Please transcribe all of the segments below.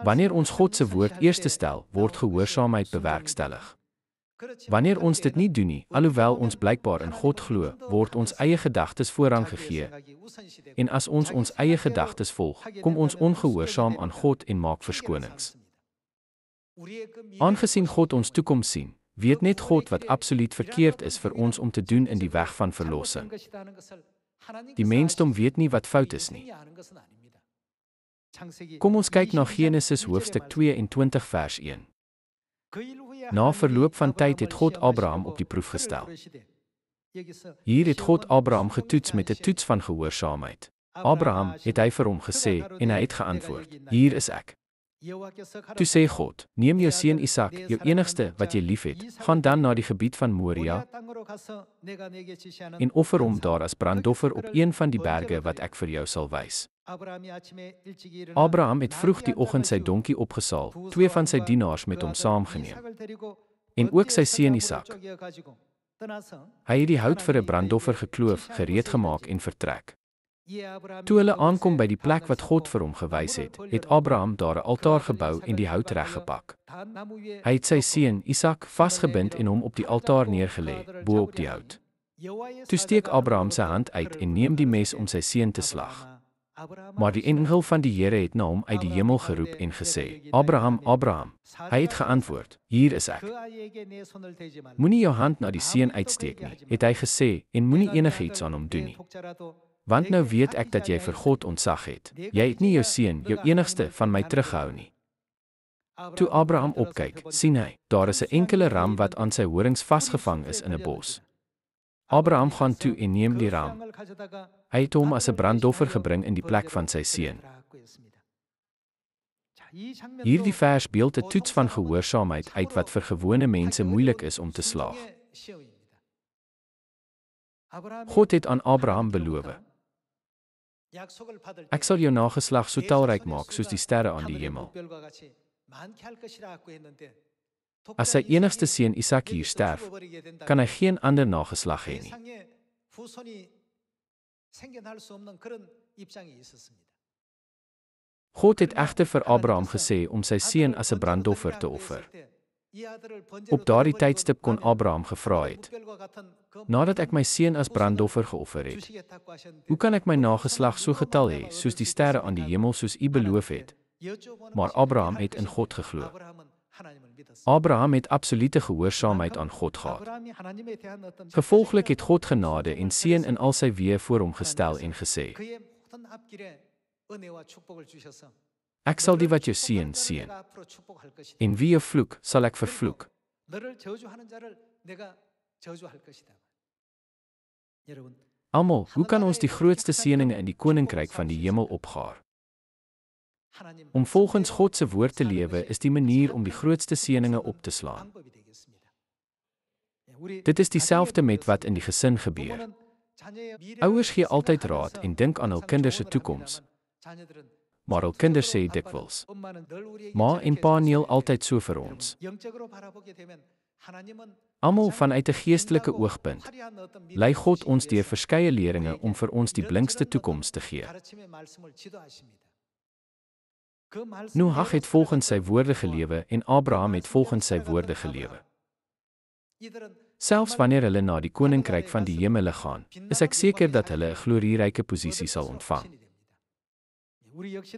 Wanneer ons God se woord eerste stel, word gehoorsaamheid bewerkstellig. Wanneer ons dit nie doen nie, alhoewel ons blykbaar in God glo, word ons eie gedagtes voorrang gegee. En as ons ons eie gedagtes volg, kom ons ongehoorsaam aan God en maak verskonings. Aangesien God ons toekoms sien, weet net God wat absoluut verkeerd is vir ons om te doen in die weg van verlossing. Die mensdom weet nie wat fout is nie. Kom ons kyk na Genesis hoofstuk 22 vers 1. Na verloop van tyd het God Abraham op die proef gestel. Hier het God Abraham getoets met 'n toets van gehoorsaamheid. Abraham, het hy vir hom gesê, en hy het geantwoord, hier is ek. Toe sê God, neem jou seun Isak, jou enigste wat jy liefhet, gaan dan na die gebied van Moria en offer hom daar as brandoffer op een van die berge wat ek vir jou sal wys. Abraham het vroeg die oggend sy donkie opgesaal, 2 van sy dienaars met hom saamgeneem, en ook sy seun Isak. Hy het die hout vir 'n brandoffer gekloof, gereed gemaak en vertrek. Toe hulle aankom by die plek wat God vir hom gewys het, het Abraham daar 'n altaar gebou en die hout reggepak. Hy het sy seun Isak vasgebind en hom op die altaar neergelê, bo op die hout. Toe steek Abraham sy hand uit en neem die mes om sy seun te slag. Maar die engel van die Here het na hom uit die hemel geroep en gesê, Abraham, Abraham. Hy het geantwoord, hier is ek. Moenie jou hand na die seun uitsteek nie, het hy gesê, en moenie enigiets aan hom doen nie. Want nou weet ek dat jy vir God ontzag het. Jy het nie jou seun, jou enigste, van my teruggehou nie. Toe Abraham opkyk, sien hy, daar is 'n enkele ram wat aan sy horings vasgevang is in 'n bos. Abraham gaan toe en neem die ram. Hy het hom as 'n brandoffer gebring in die plek van sy seun. Hierdie vers beeld 'n toets van gehoorsaamheid uit wat vir gewone mense moeilik is om te slaag. God het aan Abraham beloof, ek sal jou nageslag so talryk maak soos die sterre aan die hemel. As sy enigste seun Isak hier sterf, kan hy geen ander nageslag hê nie. God het egter vir Abraham gesê om sy seun as 'n brandoffer te offer. Op daardie tydstip kon Abraham gevra het, nadat ek my seun as brandoffer geoffer het, hoe kan ek my nageslag so getal hê soos die sterre aan die hemel soos u beloof het? Maar Abraham het in God geglo. Abraham het absolute gehoorsaamheid aan God gehad. Gevolglik het God genade en seën in al sy weë voor hom gestel en gesê, ek sal die wat jou seën, seën, en wie jou vloek, sal ek vervloek. Almal, hoe kan ons die grootste seëninge in die koninkryk van die hemel opgaar? Om volgens God se woord te lewe is die manier om die grootste seëninge op te slaan. Dit is dieselfde met wat in die gesin gebeur. Ouers gee altyd raad en dink aan hul kinders se toekoms. Maar hul kinders sê dikwels, ma en pa neel altyd so vir ons. Almal vanuit 'n geestelike oogpunt, lei God ons deur verskeie leringe om vir ons die blinkste toekoms te gee. Noag het volgens sy woorde gelewe en Abraham het volgens sy woorde gelewe. Selfs wanneer hulle na die koninkryk van die hemele gaan, is ek seker dat hulle 'n glorieryke posisie sal ontvang.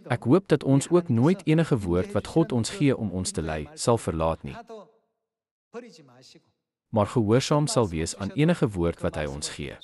Ek hoop dat ons ook nooit enige woord wat God ons gee om ons te lei, sal verlaat nie. Maar gehoorsaam sal wees aan enige woord wat hy ons gee.